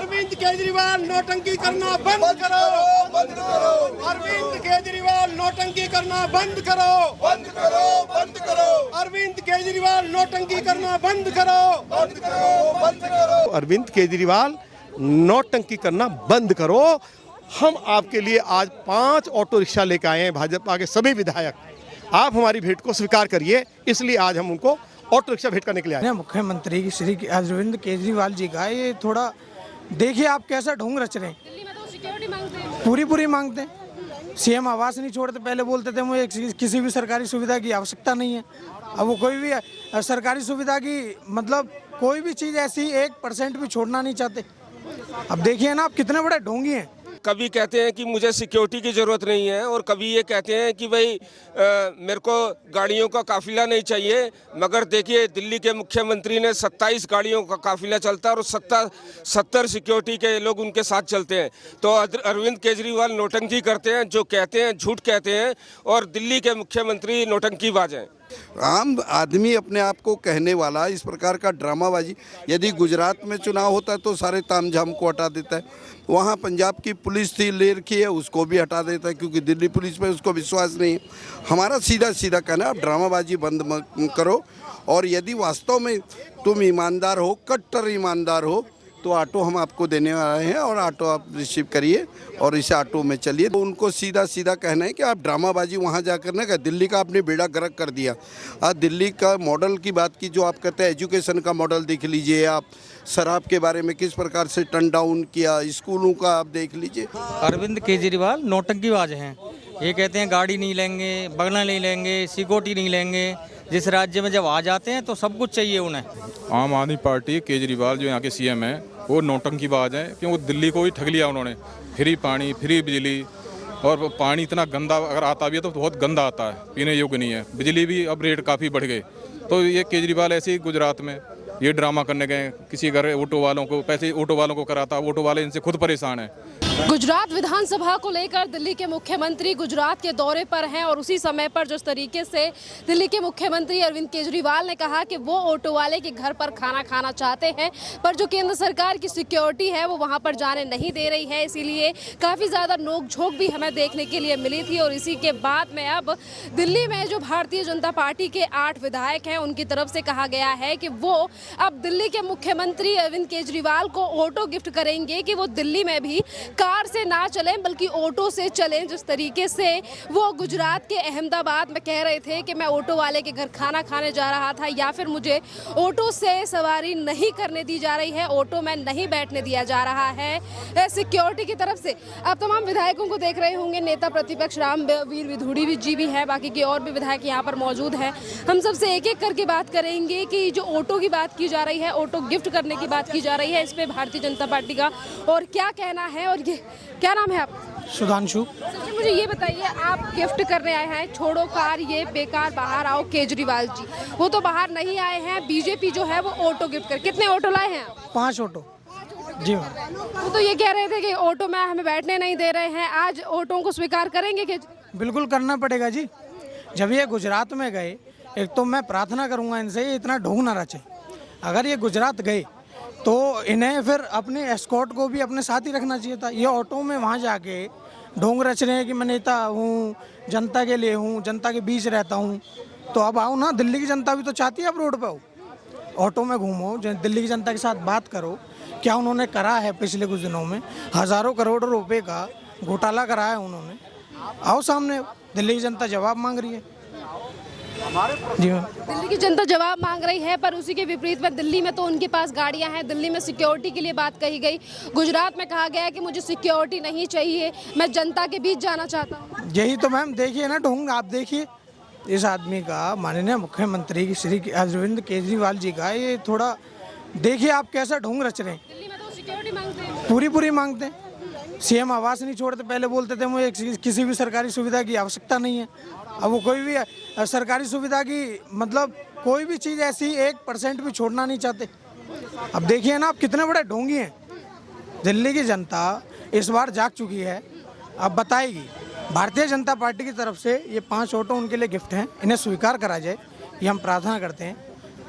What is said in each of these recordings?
अरविंद केजरीवाल नौटंकी करना बंद करो, बंद करो, अरविंद केजरीवाल नौटंकी करना बंद करो, बंद करो, बंद करो, अरविंद केजरीवाल नौटंकी करना बंद करो, बंद करो, बंद करो। अरविंद केजरीवाल नौटंकी करना बंद करो। हम आपके लिए आज 5 ऑटो रिक्शा लेकर आए हैं, भाजपा के सभी विधायक। आप हमारी भेंट को स्वीकार करिए, इसलिए आज हम उनको ऑटो रिक्शा भेंट करने के लिए आए। मुख्यमंत्री श्री अरविंद केजरीवाल जी का ये थोड़ा देखिए आप कैसा ढोंग रच रहे हैं। दिल्ली में तो सिक्योरिटी मांगते हैं, पूरी मांगते हैं। सीएम आवास नहीं छोड़ते, पहले बोलते थे मुझे किसी भी सरकारी सुविधा की आवश्यकता नहीं है। अब वो कोई भी सरकारी सुविधा की मतलब कोई भी चीज़ ऐसी 1% भी छोड़ना नहीं चाहते। अब देखिए ना आप कितने बड़े ढोंगी हैं। कभी कहते हैं कि मुझे सिक्योरिटी की ज़रूरत नहीं है और कभी ये कहते हैं कि भाई मेरे को गाड़ियों का काफिला नहीं चाहिए। मगर देखिए दिल्ली के मुख्यमंत्री ने 27 गाड़ियों का काफिला चलता है और 70 सिक्योरिटी के लोग उनके साथ चलते हैं। तो अरविंद केजरीवाल नौटंकी करते हैं, जो कहते हैं झूठ कहते हैं और दिल्ली के मुख्यमंत्री नौटंकीबाज हैं। आम आदमी अपने आप को कहने वाला इस प्रकार का ड्रामाबाजी, यदि गुजरात में चुनाव होता है तो सारे तामझाम को हटा देता है। वहाँ पंजाब की पुलिस थी ले रखी है, उसको भी हटा देता है क्योंकि दिल्ली पुलिस पे उसको विश्वास नहीं है। हमारा सीधा कहना है आप ड्रामाबाजी बंद करो और यदि वास्तव में तुम ईमानदार हो, कट्टर ईमानदार हो, तो ऑटो हम आपको देने वाले हैं और ऑटो आप रिसीव करिए और इस ऑटो में चलिए। तो उनको सीधा कहना है कि आप ड्रामाबाजी वहाँ जाकर ना, दिल्ली का आपने बेड़ा गर्क कर दिया। आज दिल्ली का मॉडल की बात की, जो आप कहते हैं एजुकेशन का मॉडल देख लीजिए, आप शराब के बारे में किस प्रकार से टर्न डाउन किया, स्कूलों का आप देख लीजिए। अरविंद केजरीवाल नौटंकीबाज हैं। ये कहते हैं गाड़ी नहीं लेंगे, बंगला नहीं लेंगे, सिक्योरिटी नहीं लेंगे। जिस राज्य में जब आ जाते हैं तो सब कुछ चाहिए उन्हें। आम आदमी पार्टी केजरीवाल जो यहाँ के सीएम हैं वो नौटंकीबाज हैं, क्योंकि वो दिल्ली को ही ठग लिया उन्होंने। फ्री पानी, फ्री बिजली, और पानी इतना गंदा अगर आता भी है तो बहुत गंदा आता है, पीने योग्य नहीं है। बिजली भी अब रेट काफ़ी बढ़ गए। तो ये केजरीवाल ऐसे ही गुजरात में ये ड्रामा करने गए, किसी घर ऑटो वालों को पैसे ऑटो वालों को कराता, ऑटो वाले इनसे खुद परेशान हैं। गुजरात विधानसभा को लेकर दिल्ली के मुख्यमंत्री गुजरात के दौरे पर हैं और उसी समय पर जिस तरीके से दिल्ली के मुख्यमंत्री अरविंद केजरीवाल ने कहा कि वो ऑटो वाले के घर पर खाना खाना चाहते हैं, पर जो केंद्र सरकार की सिक्योरिटी है वो वहां पर जाने नहीं दे रही है। इसीलिए काफ़ी ज़्यादा नोकझोंक भी हमें देखने के लिए मिली थी। और इसी के बाद में अब दिल्ली में जो भारतीय जनता पार्टी के 8 विधायक हैं उनकी तरफ से कहा गया है कि वो अब दिल्ली के मुख्यमंत्री अरविंद केजरीवाल को ऑटो गिफ्ट करेंगे कि वो दिल्ली में भी कार से ना चलें बल्कि ऑटो से चलें। जिस तरीके से वो गुजरात के अहमदाबाद में कह रहे थे कि मैं ऑटो वाले के घर खाना खाने जा रहा था या फिर मुझे ऑटो से सवारी नहीं करने दी जा रही है, ऑटो में नहीं बैठने दिया जा रहा है सिक्योरिटी की तरफ से। आप तमाम विधायकों को देख रहे होंगे, नेता प्रतिपक्ष रामवीर विधूड़ी जी भी है, बाकी के और भी विधायक यहाँ पर मौजूद हैं। हम सबसे एक एक करके बात करेंगे कि जो ऑटो की बात की जा रही है, ऑटो गिफ्ट करने की बात की जा रही है, इस पे भारतीय जनता पार्टी का और क्या कहना है। और ये क्या नाम है आपका? सुधांशु। सबसे मुझे ये बताइए, आप गिफ्ट करने आए हैं, छोड़ो कार ये बेकार बाहर आओ केजरीवाल जी, वो तो बाहर नहीं आए हैं, बीजेपी जो है वो ऑटो गिफ्ट कर। कितने ऑटो लाए हैं आप? 5 ऑटो जी मैम। वो तो ये कह रहे थे कि ऑटो में हमें बैठने नहीं दे रहे हैं, आज ऑटो को स्वीकार करेंगे कि? बिल्कुल करना पड़ेगा जी। जब ये गुजरात में गए, एक तो मैं प्रार्थना करूंगा इनसे ये इतना ढोंग ना रचे। अगर ये गुजरात गए तो इन्हें फिर अपने एस्कॉर्ट को भी अपने साथ ही रखना चाहिए था। ये ऑटो में वहाँ जाके ढोंग रच रहे हैं कि मैं नेता हूँ, जनता के लिए हूँ, जनता के बीच रहता हूँ। तो अब आओ ना, दिल्ली की जनता भी तो चाहती है आप रोड पे आओ, ऑटो में घूमो, दिल्ली की जनता के साथ बात करो। क्या उन्होंने करा है पिछले कुछ दिनों में? हज़ारों करोड़ रुपए का घोटाला करा है उन्होंने। आओ सामने, दिल्ली की जनता जवाब मांग रही है। जी मैम। दिल्ली की जनता जवाब मांग रही है, पर उसी के विपरीत में दिल्ली में तो उनके पास गाड़ियां हैं, दिल्ली में सिक्योरिटी के लिए बात कही गई। गुजरात में कहा गया है कि मुझे सिक्योरिटी नहीं चाहिए, मैं जनता के बीच जाना चाहता हूँ। यही तो मैम देखिए ना ढोंग। आप देखिए इस आदमी का, माननीय मुख्यमंत्री श्री अरविंद केजरीवाल जी का, ये थोड़ा देखिए आप कैसा ढोंग रच रहे हैं। दिल्ली में तो सिक्योरिटी मांगते हैं, पूरी मांगते हैं। सीएम आवास नहीं छोड़ते, पहले बोलते थे मुझे किसी भी सरकारी सुविधा की आवश्यकता नहीं है। अब वो कोई भी सरकारी सुविधा की मतलब कोई भी चीज़ ऐसी 1% भी छोड़ना नहीं चाहते। अब देखिए ना आप कितने बड़े ढोंगी हैं। दिल्ली की जनता इस बार जाग चुकी है, अब बताएगी। भारतीय जनता पार्टी की तरफ से ये 5 ऑटो उनके लिए गिफ्ट हैं, इन्हें स्वीकार करा जाए, ये हम प्रार्थना करते हैं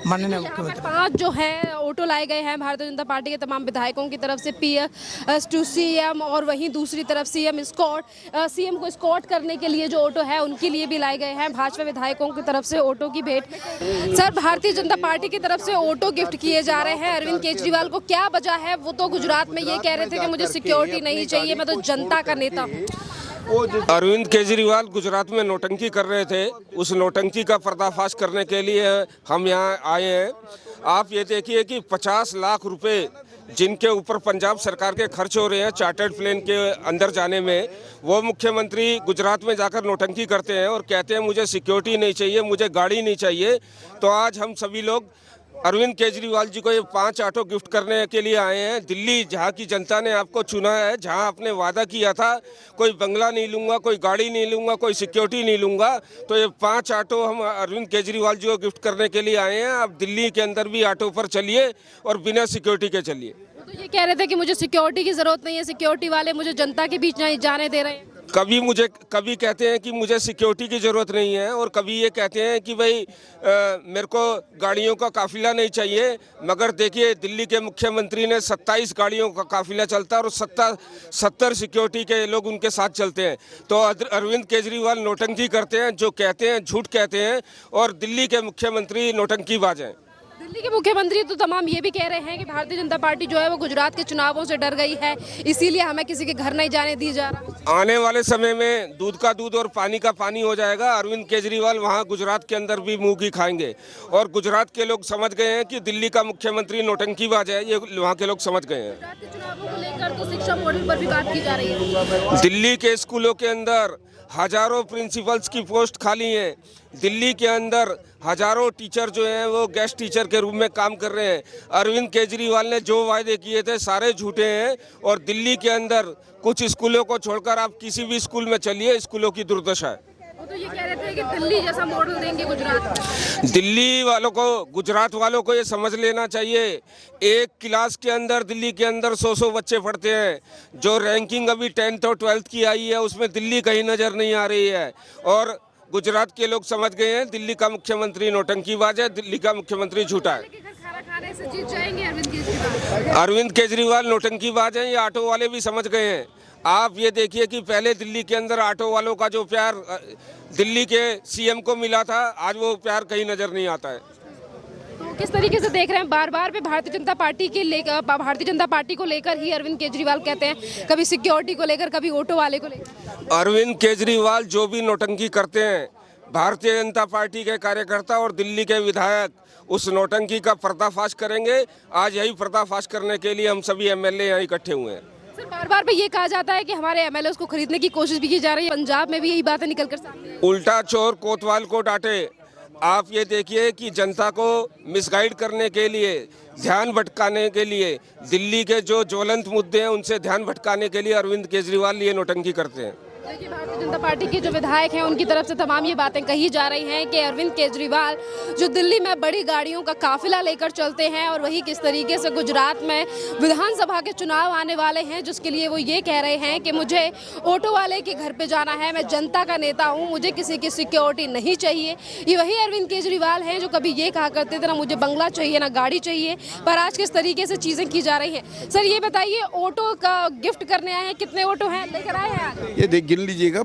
माननीय मुख्यमंत्री। 5 जो है ऑटो लाए गए हैं भारतीय जनता पार्टी के तमाम विधायकों की तरफ से, PS टू CM, और वहीं दूसरी तरफ CM को स्कॉट करने के लिए जो ऑटो है उनके लिए भी लाए गए हैं भाजपा विधायकों की तरफ से ऑटो की भेंट। सर, भारतीय जनता पार्टी की तरफ से ऑटो गिफ्ट किए जा रहे हैं अरविंद केजरीवाल को, क्या वजह है? वो तो गुजरात में ये कह रहे थे कि मुझे सिक्योरिटी नहीं चाहिए, मैं तो जनता का नेता हूँ। अरविंद केजरीवाल गुजरात में नौटंकी कर रहे थे, उस नौटंकी का पर्दाफाश करने के लिए हम यहाँ आए हैं। आप ये देखिए कि 50 लाख रुपए जिनके ऊपर पंजाब सरकार के खर्च हो रहे हैं चार्टर्ड प्लेन के अंदर जाने में, वो मुख्यमंत्री गुजरात में जाकर नौटंकी करते हैं और कहते हैं मुझे सिक्योरिटी नहीं चाहिए, मुझे गाड़ी नहीं चाहिए। तो आज हम सभी लोग अरविंद केजरीवाल जी को ये 5 ऑटो गिफ्ट करने के लिए आए हैं। दिल्ली जहाँ की जनता ने आपको चुना है, जहाँ आपने वादा किया था कोई बंगला नहीं लूँगा, कोई गाड़ी नहीं लूँगा, कोई सिक्योरिटी नहीं लूँगा, तो ये 5 ऑटो हम अरविंद केजरीवाल जी को गिफ्ट करने के लिए आए हैं। आप दिल्ली के अंदर भी ऑटो पर चलिए और बिना सिक्योरिटी के चलिए। तो ये कह रहे थे कि मुझे सिक्योरिटी की जरूरत नहीं है, सिक्योरिटी वाले मुझे जनता के बीच नहीं जाने दे रहे हैं। कभी कहते हैं कि मुझे सिक्योरिटी की ज़रूरत नहीं है, और कभी ये कहते हैं कि भाई मेरे को गाड़ियों का काफिला नहीं चाहिए। मगर देखिए, दिल्ली के मुख्यमंत्री ने 27 गाड़ियों का काफिला चलता है और 70 सिक्योरिटी के लोग उनके साथ चलते हैं। तो अरविंद केजरीवाल नौटंकी करते हैं, जो कहते हैं झूठ कहते हैं, और दिल्ली के मुख्यमंत्री नौटंकीबाज हैं। दिल्ली के मुख्यमंत्री तो तमाम ये भी कह रहे हैं कि भारतीय जनता पार्टी जो है वो गुजरात के चुनावों से डर गई है, इसीलिए हमें किसी के घर नहीं जाने दी जा रहा। आने वाले समय में दूध का दूध और पानी का पानी हो जाएगा। अरविंद केजरीवाल वहां गुजरात के अंदर भी मुंह की खाएंगे, और गुजरात के लोग समझ गए हैं कि दिल्ली का मुख्यमंत्री नौटंकीबाज है, ये वहाँ के लोग समझ गए हैं। गुजरात के चुनावों को लेकर तो शिक्षा मॉडल पर भी बात की जा रही है। दिल्ली के स्कूलों के अंदर हजारों प्रिंसिपल्स की पोस्ट खाली हैं। दिल्ली के अंदर हजारों टीचर जो हैं वो गेस्ट टीचर के रूप में काम कर रहे हैं। अरविंद केजरीवाल ने जो वायदे किए थे सारे झूठे हैं, और दिल्ली के अंदर कुछ स्कूलों को छोड़कर आप किसी भी स्कूल में चलिए, स्कूलों की दुर्दशा है। वो तो ये कह रहे थे कि दिल्ली जैसा मॉडल देंगे गुजरात में। दिल्ली वालों को, गुजरात वालों को ये समझ लेना चाहिए, एक क्लास के अंदर दिल्ली के अंदर 100 बच्चे पढ़ते हैं। जो रैंकिंग अभी 10th और 12th की आई है उसमें दिल्ली कहीं नज़र नहीं आ रही है, और गुजरात के लोग समझ गए हैं दिल्ली का मुख्यमंत्री नौटंकीबाज है, दिल्ली का मुख्यमंत्री झूठा है। खाना खाने से जीत जाएंगे अरविंद केजरीवाल। अरविंद केजरीवाल नौटंकीबाज हैं, ये ऑटो वाले भी समझ गए हैं। आप ये देखिए कि पहले दिल्ली के अंदर ऑटो वालों का जो प्यार दिल्ली के CM को मिला था, आज वो प्यार कहीं नजर नहीं आता है। तो किस तरीके से देख रहे हैं, बार बार पे भारतीय जनता पार्टी को लेकर ही अरविंद केजरीवाल कहते हैं, कभी सिक्योरिटी को लेकर, कभी ऑटो वाले को लेकर। अरविंद केजरीवाल जो भी नौटंकी करते हैं, भारतीय जनता पार्टी के कार्यकर्ता और दिल्ली के विधायक उस नौटंकी का पर्दाफाश करेंगे। आज यही पर्दाफाश करने के लिए हम सभी MLA यहाँ इकट्ठे हुए हैं। सर, बार बार पे ये कहा जाता है कि हमारे MLAs को खरीदने की कोशिश भी की जा रही है, पंजाब में भी यही बातें निकल कर सामने आई। उल्टा चोर कोतवाल को डांटे। आप ये देखिए कि जनता को मिसगाइड करने के लिए, ध्यान भटकाने के लिए, दिल्ली के जो ज्वलंत मुद्दे हैं उनसे ध्यान भटकाने के लिए अरविंद केजरीवाल ये नौटंकी करते हैं। देखिए, भारतीय जनता पार्टी के जो विधायक हैं उनकी तरफ से तमाम ये बातें कही जा रही हैं कि अरविंद केजरीवाल जो दिल्ली में बड़ी गाड़ियों का काफिला लेकर चलते हैं, और वही किस तरीके से गुजरात में विधानसभा के चुनाव आने वाले हैं, जिसके लिए वो ये कह रहे हैं कि मुझे ऑटो वाले के घर पे जाना है, मैं जनता का नेता हूँ, मुझे किसी की सिक्योरिटी नहीं चाहिए। ये वही अरविंद केजरीवाल हैं जो कभी ये कहा करते थे ना मुझे बंगला चाहिए ना गाड़ी चाहिए, पर आज किस तरीके से चीज़ें की जा रही हैं। सर, ये बताइए, ऑटो का गिफ्ट करने आए हैं, कितने ऑटो हैं लेकर आए हैं आज? ये देख गिन लीजिएगा,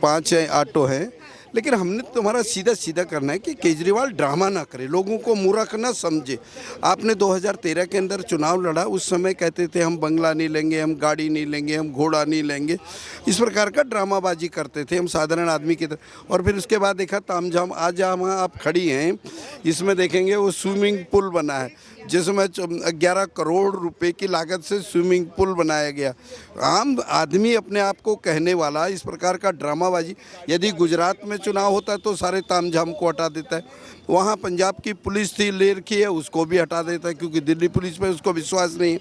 5 ऑटो हैं। लेकिन हमने तुम्हारा सीधा सीधा करना है कि केजरीवाल ड्रामा ना करे, लोगों को मूर्ख ना समझे। आपने 2013 के अंदर चुनाव लड़ा, उस समय कहते थे हम बंगला नहीं लेंगे, हम गाड़ी नहीं लेंगे, हम घोड़ा नहीं लेंगे, इस प्रकार का ड्रामाबाजी करते थे हम साधारण आदमी की तरह। और फिर उसके बाद देखा तामझाम। आज जहाँ आप खड़ी हैं इसमें देखेंगे वो स्विमिंग पूल बना है, जिसमें 11 करोड़ रुपए की लागत से स्विमिंग पूल बनाया गया। आम आदमी अपने आप को कहने वाला इस प्रकार का ड्रामाबाजी, यदि गुजरात में चुनाव होता है तो सारे तामझाम को हटा देता है। वहाँ पंजाब की पुलिस थी ले रखी है, उसको भी हटा देता है, क्योंकि दिल्ली पुलिस पे उसको विश्वास नहीं है।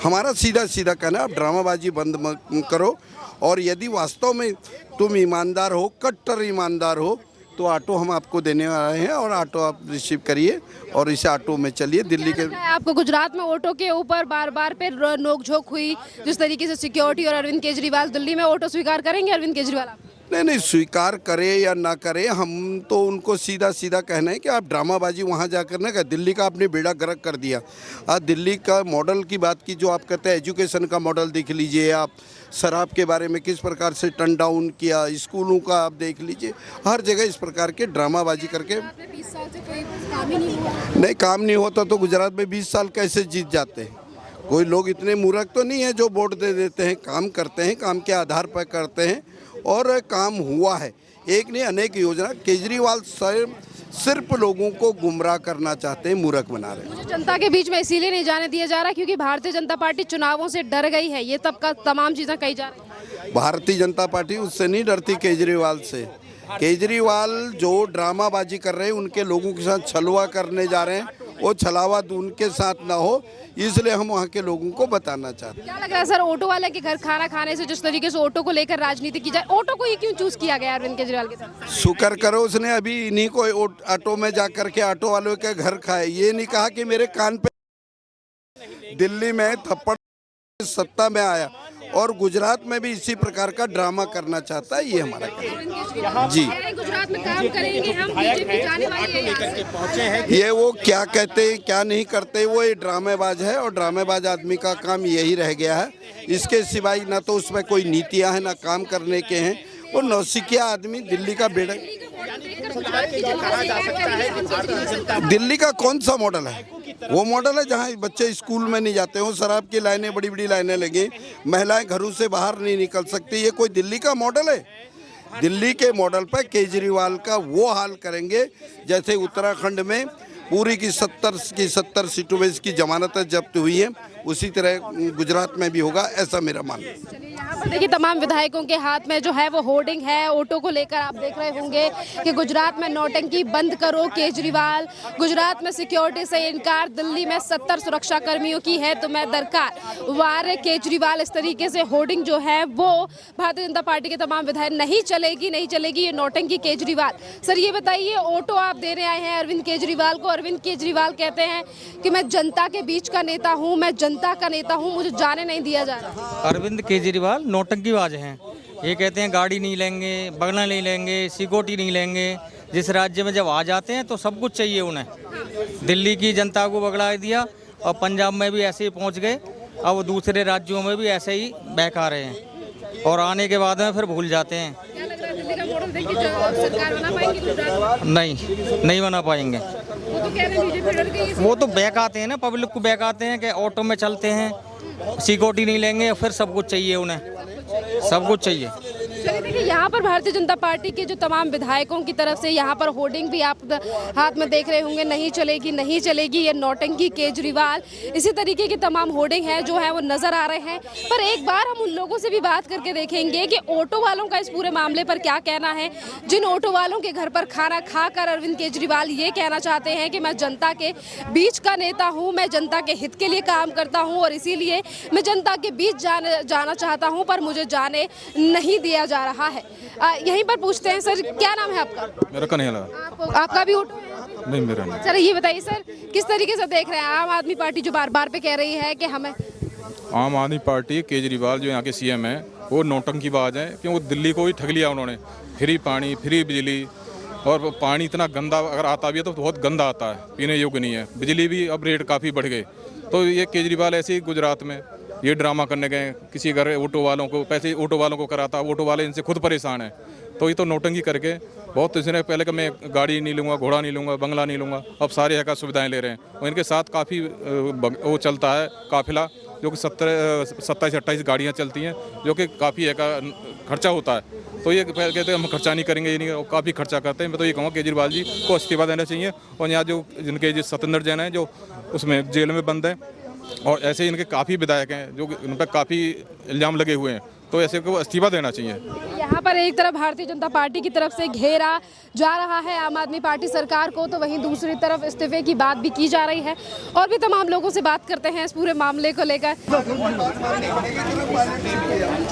हमारा सीधा सीधा कहना है, आप ड्रामाबाजी बंद करो, और यदि वास्तव में तुम ईमानदार हो, कट्टर ईमानदार हो, तो ऑटो हम आपको देने वाले हैं, और ऑटो आप रिसीव करिए और इस ऑटो में चलिए दिल्ली के। आपको गुजरात में ऑटो के ऊपर बार बार पे नोकझोंक हुई, जिस तरीके से सिक्योरिटी, और अरविंद केजरीवाल दिल्ली में ऑटो स्वीकार करेंगे अरविंद केजरीवाल? नहीं, स्वीकार करे या ना करे, हम तो उनको सीधा सीधा कहना है कि आप ड्रामाबाजी वहाँ जाकर ना कर। दिल्ली का आपने बेड़ा गर्क कर दिया। आज दिल्ली का मॉडल की बात की जो आप कहते हैं, एजुकेशन का मॉडल देख लीजिए आप, शराब के बारे में किस प्रकार से टर्न डाउन किया, स्कूलों का आप देख लीजिए, हर जगह इस प्रकार के ड्रामाबाजी करके। 20 साल से कोई काम ही नहीं हुआ। नहीं, काम नहीं होता तो गुजरात में 20 साल कैसे जीत जाते हैं? कोई लोग इतने मूर्ख तो नहीं है जो वोट दे देते हैं। काम करते हैं, काम के आधार पर करते हैं और काम हुआ है। एक नहीं अनेक योजना। केजरीवाल सिर्फ लोगों को गुमराह करना चाहते हैं, मूर्ख बना रहे हैं। मुझे जनता के बीच में इसीलिए नहीं जाने दिया जा रहा क्योंकि भारतीय जनता पार्टी चुनावों से डर गई है, ये तब का तमाम चीज़ें कही जा रही हैं। भारतीय जनता पार्टी उससे नहीं डरती, केजरीवाल से। केजरीवाल जो ड्रामाबाजी कर रहे हैं, उनके लोगों के साथ छलवा करने जा रहे हैं, वो छलावा उनके साथ ना हो, इसलिए हम वहाँ के लोगों को बताना चाहते हैं। क्या लग रहा है सर, ऑटो वाले के घर खाना खाने से जिस तरीके से ऑटो को लेकर राजनीति की जाए, ऑटो को ही क्यों चूज किया गया अरविंद केजरीवाल के साथ? शुक्र करो उसने अभी इन्हीं को ऑटो में जा करके ऑटो वालों के घर खाए। ये नहीं कहा कि मेरे कान पे। दिल्ली में थप्पड़ सत्ता में आया और गुजरात में भी इसी प्रकार का ड्रामा करना चाहता है। ये हमारा कहना जी। गुजरात में काम करेंगे हम, बीजेपी जाने वाली है। ये वो क्या कहते हैं क्या नहीं करते, वो ये ड्रामेबाज है और ड्रामेबाज आदमी का काम यही रह गया है। इसके सिवाय ना तो उसमें कोई नीतियां हैं ना काम करने के हैं। वो नौसिखिया आदमी, दिल्ली का बेड़ा। दिल्ली का कौन सा मॉडल है? वो मॉडल है जहाँ बच्चे स्कूल में नहीं जाते हो, शराब की लाइनें, बड़ी बड़ी लाइनें लगी, महिलाएं घरों से बाहर नहीं निकल सकती। ये कोई दिल्ली का मॉडल है? दिल्ली के मॉडल पर केजरीवाल का वो हाल करेंगे जैसे उत्तराखंड में पूरी की 70 सीटों में इसकी जमानतें जब्त हुई है, उसी तरह गुजरात में भी होगा, ऐसा मेरा मानना है। यहाँ पर देखिए तमाम विधायकों के हाथ में जो है वो होर्डिंग है ऑटो को लेकर। आप देख रहे होंगे कि गुजरात में नौटंकी बंद करो केजरीवाल, गुजरात में सिक्योरिटी से इनकार, दिल्ली में 70 सुरक्षा कर्मियों की है तुम्हें दरकार, वार केजरीवाल। इस तरीके से होर्डिंग जो है वो भारतीय जनता पार्टी के तमाम विधायक, नहीं चलेगी ये नौटंकी केजरीवाल। सर ये बताइए, ऑटो आप देने आए हैं अरविंद केजरीवाल को, अरविंद केजरीवाल कहते हैं कि मैं जनता के बीच का नेता हूँ, मैं जनता का नेता हूँ, मुझे जाने नहीं दिया जा रहा। अरविंद केजरीवाल नौटंकीबाज हैं। ये कहते हैं गाड़ी नहीं लेंगे, बंगला नहीं लेंगे, सिक्योरिटी नहीं लेंगे। जिस राज्य में जब आ जाते हैं तो सब कुछ चाहिए उन्हें। दिल्ली की जनता को बगड़ा दिया और पंजाब में भी ऐसे ही पहुंच गए, अब दूसरे राज्यों में भी ऐसे ही बहका रहे हैं और आने के बाद में फिर भूल जाते हैं। क्या लग रहा है दिल्ली का मॉडल देख के सरकार बना पाएंगे गुजरात? नहीं बना पाएंगे। वो तो कह रहे हैं बीजेपी डर गई है। वो तो बहकाते हैं ना, पब्लिक को बहकाते हैं कि ऑटो में चलते हैं, सिक्योरिटी नहीं लेंगे, फिर सब कुछ चाहिए उन्हें, सब कुछ चाहिए। चलिए देखिए, यहाँ पर भारतीय जनता पार्टी के जो तमाम विधायकों की तरफ से यहाँ पर होर्डिंग भी आप हाथ में देख रहे होंगे, नहीं चलेगी ये नौटंकी केजरीवाल, इसी तरीके की तमाम होर्डिंग है जो है वो नजर आ रहे हैं। पर एक बार हम उन लोगों से भी बात करके देखेंगे कि ऑटो वालों का इस पूरे मामले पर क्या कहना है, जिन ऑटो वालों के घर पर खाना खाकर अरविंद केजरीवाल ये कहना चाहते हैं कि मैं जनता के बीच का नेता हूँ, मैं जनता के हित के लिए काम करता हूँ और इसीलिए मैं जनता के बीच जाना चाहता हूँ, पर मुझे जाने नहीं दिया जा रहा है। यहीं पर पूछते हैं, सर क्या नाम है आपका? मेरा कन्हैया। आपका भी ऑटो है? नहीं, मेरा नहीं। सर ये बताइए सर, किस तरीके से देख रहे हैं आम आदमी पार्टी जो बार बार पे कह रही है कि हमें, आम आदमी पार्टी केजरीवाल जो यहाँ के सीएम हैं वो नौटंकीबाज हैं, क्योंकि वो दिल्ली को ही ठग लिया उन्होंने। फ्री पानी, फ्री बिजली, और पानी इतना गंदा अगर आता भी है तो बहुत गंदा आता है, पीने योग्य नहीं है। बिजली भी अब रेट काफ़ी बढ़ गए। तो ये केजरीवाल ऐसे ही गुजरात में ये ड्रामा करने गए, किसी घर ऑटो वालों को पैसे ऑटो वालों को कराता, ऑटो वाले इनसे खुद परेशान हैं। तो ये तो नौटंकी करके बहुत, इसने पहले कि मैं गाड़ी नहीं लूँगा, घोड़ा नहीं लूँगा, बंगला नहीं लूँगा, अब सारे यहाँ का सुविधाएं ले रहे हैं। और इनके साथ काफ़ी वो चलता है काफिला, जो कि 27-28 गाड़ियाँ चलती हैं, जो कि काफ़ी है का खर्चा होता है। तो ये कहते हैं हम खर्चा नहीं करेंगे, ये नहीं, काफ़ी खर्चा करते हैं। मैं तो ये कहूँगा केजरीवाल जी को इस्तीफा देना चाहिए। और यहाँ जो जिनके सत्येंद्र जैन हैं जो उसमें जेल में बंद हैं, और ऐसे इनके काफ़ी विधायक हैं जो उन पर काफ़ी इल्ज़ाम लगे हुए हैं, तो ऐसे को इस्तीफा देना चाहिए। यहाँ पर एक तरफ भारतीय जनता पार्टी की तरफ से घेरा जा रहा है आम आदमी पार्टी सरकार को, तो वहीं दूसरी तरफ इस्तीफे की बात भी की जा रही है। और भी तमाम लोगों से बात करते हैं इस पूरे मामले को लेकर।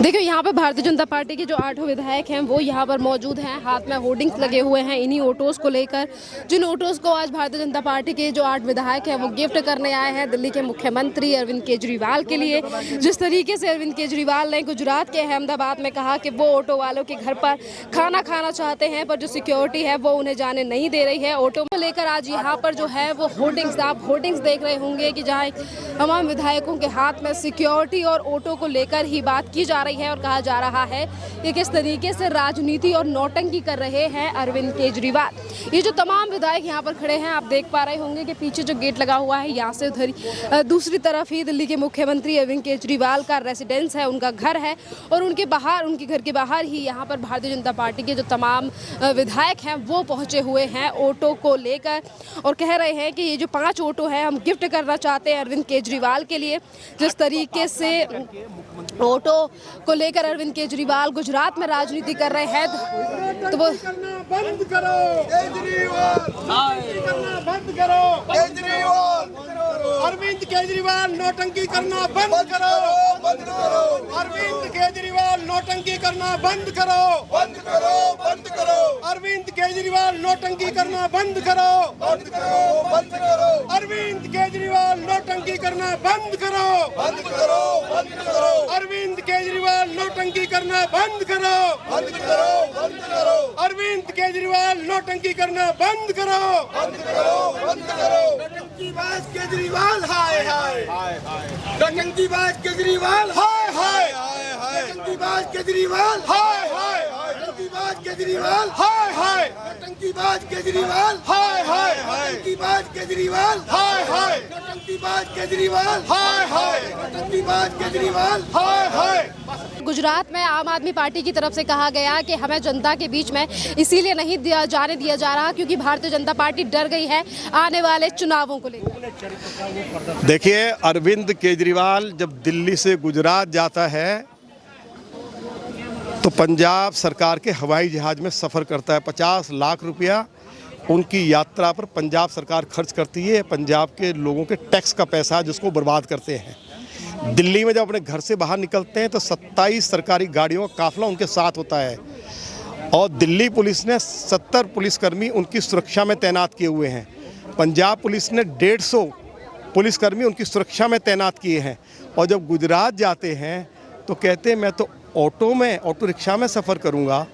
देखिए यहाँ पे भारतीय जनता पार्टी के जो 8 विधायक हैं वो यहाँ पर मौजूद हैं, हाथ में होर्डिंग्स लगे हुए हैं इन्हीं ऑटोज़ को लेकर, जिन ऑटोज़ को आज भारतीय जनता पार्टी के जो 8 विधायक हैं वो गिफ्ट करने आए हैं दिल्ली के मुख्यमंत्री अरविंद केजरीवाल के लिए। जिस तरीके से अरविंद केजरीवाल ने गुजरात के अहमदाबाद में कहा कि वो ऑटो वालों के घर पर खाना खाना चाहते हैं, पर जो सिक्योरिटी है वो उन्हें जाने नहीं दे रही है। ऑटो को लेकर आज यहाँ पर जो है वो होर्डिंग्स, आप होर्डिंग्स देख रहे होंगे कि जहाँ तमाम विधायकों के हाथ में सिक्योरिटी और ऑटो को लेकर ही बात की जा रही है और कहा जा रहा है कि किस तरीके से राजनीति और नौटंकी कर रहे हैं अरविंद केजरीवाल। ये जो तमाम विधायक यहाँ पर खड़े हैं, आप देख पा रहे होंगे कि पीछे जो गेट लगा हुआ है, यहाँ से उधर दूसरी तरफ ही दिल्ली के मुख्यमंत्री अरविंद केजरीवाल का रेसिडेंस है, उनका घर है, और उनके बाहर, उनके घर के बाहर ही यहाँ पर भारतीय जनता पार्टी के जो तमाम विधायक हैं वो पहुँचे हुए हैं ऑटो को लेकर और कह रहे हैं कि ये जो 5 ऑटो है हम गिफ्ट करना चाहते हैं अरविंद केजरीवाल के लिए। जिस तरीके से ऑटो को लेकर अरविंद केजरीवाल गुजरात में राजनीति कर रहे हैं, तो वो बंद करो केजरीवाल, करना बंद करो केजरीवाल, अरविंद केजरीवाल नौटंकी करना बंद करो, बंद करो, अरविंद केजरीवाल नौटंकी करना बंद करो, बंद करो, बंद करो, अरविंद केजरीवाल नौटंकी करना बंद करो, बंद करो, बंद करो, अरविंद केजरीवाल नौटंकी करना बंद करो, बंद करो, बंद करो, अरविंद केजरीवाल नौटंकी करना बंद करो, बंद करो, बंद करो, अरविंद केजरीवाल नौटंकी करना बंद करो, बंद करो, बंद करो, नौटंकीबाज केजरीवाल हाय हाय, नौटंकीबाज केजरीवाल हाय हाय, नौटंकीबाज केजरीवाल हाय हाय, नौटंकीबाज केजरीवाल हाय हाय, नौटंकीबाज केजरीवाल हाय हाय, नौटंकीबाज केजरीवाल हाय हाय, नौटंकीबाज केजरीवाल हाय हाय, नौटंकीबाज केजरीवाल हाय हाय। गुजरात में आम आदमी पार्टी की तरफ से कहा गया कि हमें जनता के बीच में इसीलिए नहीं जाने दिया जा रहा क्योंकि भारतीय जनता पार्टी डर गई है आने वाले चुनावों को लेकर। देखिए, अरविंद केजरीवाल जब दिल्ली से गुजरात जाता है तो पंजाब सरकार के हवाई जहाज में सफ़र करता है। 50 लाख रुपया उनकी यात्रा पर पंजाब सरकार खर्च करती है। पंजाब के लोगों के टैक्स का पैसा जिसको बर्बाद करते हैं। दिल्ली में जब अपने घर से बाहर निकलते हैं तो 27 सरकारी गाड़ियों का काफिला उनके साथ होता है और दिल्ली पुलिस ने 70 पुलिसकर्मी उनकी सुरक्षा में तैनात किए हुए हैं। पंजाब पुलिस ने 150 पुलिसकर्मी उनकी सुरक्षा में तैनात किए हैं। और जब गुजरात जाते हैं तो कहते हैं मैं तो ऑटो रिक्शा में सफ़र करूंगा,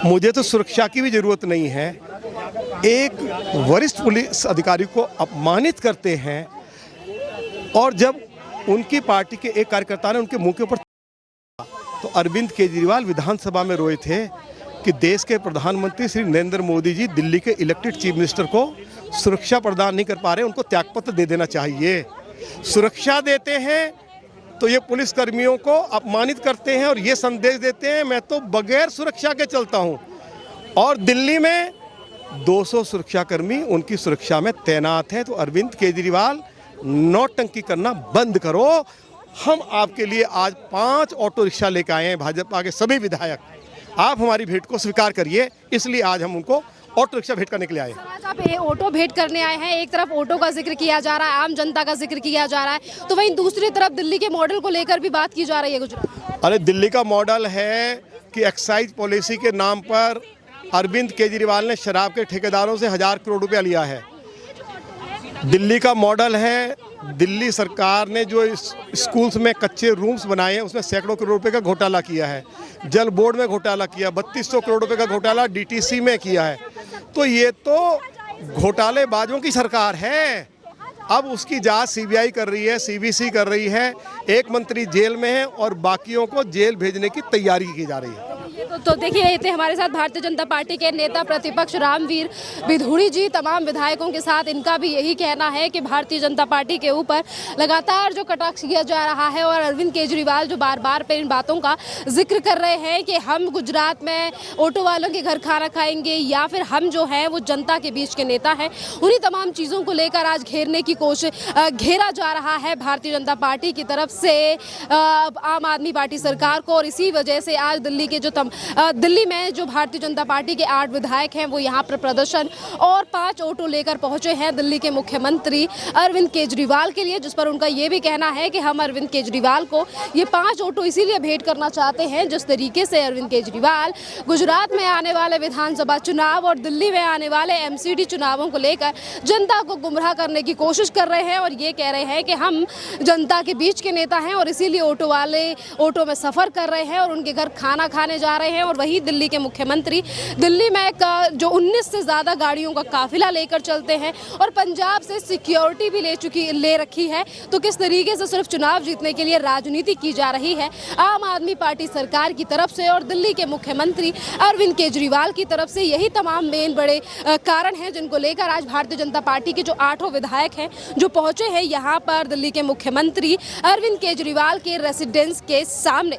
मुझे तो सुरक्षा की भी ज़रूरत नहीं है। एक वरिष्ठ पुलिस अधिकारी को अपमानित करते हैं और जब उनकी पार्टी के एक कार्यकर्ता ने उनके मुंह के ऊपर तो अरविंद केजरीवाल विधानसभा में रोए थे कि देश के प्रधानमंत्री श्री नरेंद्र मोदी जी दिल्ली के इलेक्टेड चीफ मिनिस्टर को सुरक्षा प्रदान नहीं कर पा रहे, उनको त्यागपत्र दे देना चाहिए। सुरक्षा देते हैं तो ये पुलिसकर्मियों को अपमानित करते हैं और ये संदेश देते हैं मैं तो बगैर सुरक्षा के चलता हूँ। और दिल्ली में 200 सुरक्षाकर्मी उनकी सुरक्षा में तैनात हैं। तो अरविंद केजरीवाल, नौटंकी करना बंद करो। हम आपके लिए आज 5 ऑटो रिक्शा लेकर आए हैं, भाजपा के सभी विधायक। आप हमारी भेंट को स्वीकार करिए, इसलिए आज हम उनको ऑटो रिक्शा भेंट करने के लिए आए। आज आप ये ऑटो भेंट करने आए हैं, एक तरफ ऑटो का जिक्र किया जा रहा है, आम जनता का जिक्र किया जा रहा है, तो वहीं दूसरी तरफ दिल्ली के मॉडल को लेकर भी बात की जा रही है गुजरात। अरे दिल्ली का मॉडल है कि एक्साइज पॉलिसी के नाम पर अरविंद केजरीवाल ने शराब के ठेकेदारों से 1000 करोड़ रुपया लिया है। दिल्ली का मॉडल है, दिल्ली सरकार ने जो स्कूल्स में कच्चे रूम्स बनाए हैं उसमें सैकड़ों करोड़ रुपए का घोटाला किया है। जल बोर्ड में घोटाला किया, 3200 करोड़ रुपए का घोटाला डीटीसी में किया है। तो ये तो घोटालेबाजों की सरकार है। अब उसकी जांच सीबीआई कर रही है, सीबीसी कर रही है। एक मंत्री जेल में है और बाकियों को जेल भेजने की तैयारी की जा रही है। तो देखिए, ये थे हमारे साथ भारतीय जनता पार्टी के नेता प्रतिपक्ष रामवीर बिधूड़ी जी। तमाम विधायकों के साथ इनका भी यही कहना है कि भारतीय जनता पार्टी के ऊपर लगातार जो कटाक्ष किया जा रहा है और अरविंद केजरीवाल जो बार बार पे इन बातों का जिक्र कर रहे हैं कि हम गुजरात में ऑटो वालों के घर खाना खाएंगे या फिर हम जो है वो जनता के बीच के नेता हैं, उन्हीं तमाम चीज़ों को लेकर आज घेरने की कोशिश घेरा जा रहा है भारतीय जनता पार्टी की तरफ से आम आदमी पार्टी सरकार को। और इसी वजह से आज दिल्ली के जो दिल्ली में जो भारतीय जनता पार्टी के 8 विधायक हैं वो यहाँ पर प्रदर्शन और 5 ऑटो लेकर पहुंचे हैं दिल्ली के मुख्यमंत्री अरविंद केजरीवाल के लिए, जिस पर उनका ये भी कहना है कि हम अरविंद केजरीवाल को ये 5 ऑटो इसीलिए भेंट करना चाहते हैं जिस तरीके से अरविंद केजरीवाल गुजरात में आने वाले विधानसभा चुनाव और दिल्ली में आने वाले एमसीडी चुनावों को लेकर जनता को गुमराह करने की कोशिश कर रहे हैं और ये कह रहे हैं कि हम जनता के बीच के नेता हैं और इसीलिए ऑटो वाले ऑटो में सफर कर रहे हैं और उनके घर खाना खाने जा रहे हैं। और वही दिल्ली के मुख्यमंत्री दिल्ली में जो 19 से ज्यादा गाड़ियों का काफिला लेकर चलते हैं और पंजाब से सिक्योरिटी भी ले रखी है। तो किस तरीके से सिर्फ चुनाव जीतने के लिए राजनीति की जा रही है आम आदमी पार्टी सरकार की तरफ से और दिल्ली के मुख्यमंत्री अरविंद केजरीवाल की तरफ से, यही तमाम मेन बड़े कारण हैं जिनको लेकर आज भारतीय जनता पार्टी के जो 8 विधायक हैं जो पहुंचे हैं यहाँ पर दिल्ली के मुख्यमंत्री अरविंद केजरीवाल के रेसिडेंस के सामने।